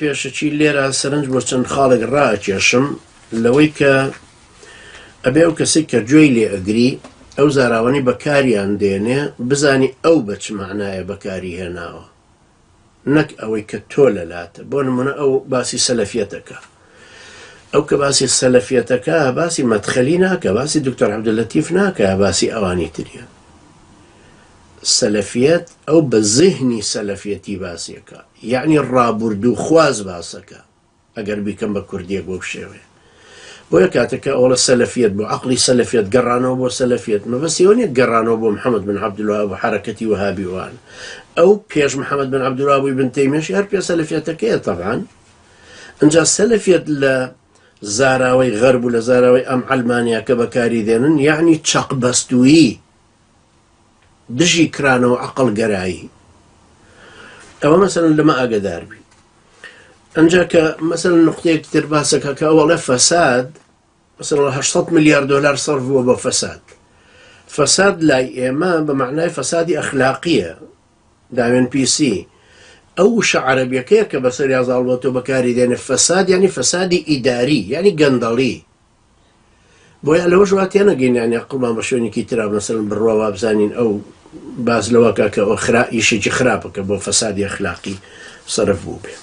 پێشەچی لێرە سەرنج بۆ چەند خاڵێک ڕاکێشم لەوەی کە ئەبێ ئەو کەسێک کە گوێی لێ ئەگری ئەو زاراوەنی بەکاریان دێنێ بزانی ئەو بە چ معنایە بەکاری هێناوە، نەک ئەوەی کە تۆ لەلاتە. بۆ نمونە ئەو باسی سەلەفیەتەکە، ئەو کە باسی سەلەفیەتەکە باسی مەدخەلی ناکە، باسی دکتۆر عەبدولەتیف ناکە، باسی ئەوانی تریە. سەلەفیەت ئەو بە زیهنی سەلەفیەتی باسیەکە، یعنی ڕابردوو خواز باسەکە، ئەگەر بیکەم بە کوردیەک بۆ شێوێ. بۆیە کاتێکە ئەوڵە سەلەفیەت بۆ عەقڵی سەلەفیەت گەڕانەوە بۆ سەلەفیەت، مەبەستیەوە نیە گەڕانەوە بۆ محەممەد بن عەبدولوهاب و حەرەکەتی وەهابی وان. ئەو پێش محەممەد بن عەبدولوهاب و ئیبن تەیمیەش هەر پێ سەلەفیەتەکەیە. تەبعاً ئەنجا سەلەفیەت لە زاراوەی غەرب و لە زاراوەی ئەم عەلمانیا کە بەکاری دێنن، یعنی چەقبەستوویی، دژی کرانەوە عەقڵ گەرایی. ئەوە مەسەلەن لەمە ئاگادار بی. ئەنجا کە مەسەلەن نقطەیەکی تر باسەکە کە ئەوەڵێ فەساد، مەسەلەن 800 ملیار دۆلار سەرف بووە بۆ فەساد. فەساد لای ئێمە بە معنای فەسادی ئەخلاقیە، داوێن پیسی. ئەو وشە عەرەبیەکەیە کە بەسەر یازاڵبەتۆ بەکاری دێنێ فەساد، یعنی فەسادی ئیداری، یعنی گەندەڵی. بۆیە لەوە ژواتیە نەگەین، یعنی عەقڵمان بە شوێنێکی ترا مەسەلەن بڕوا وابزانین ئەو باز لەوەکە کە ئەو ئیشێکی خراپەکە بۆ فەسادی ئەخلاقی سەرف بوو بێ.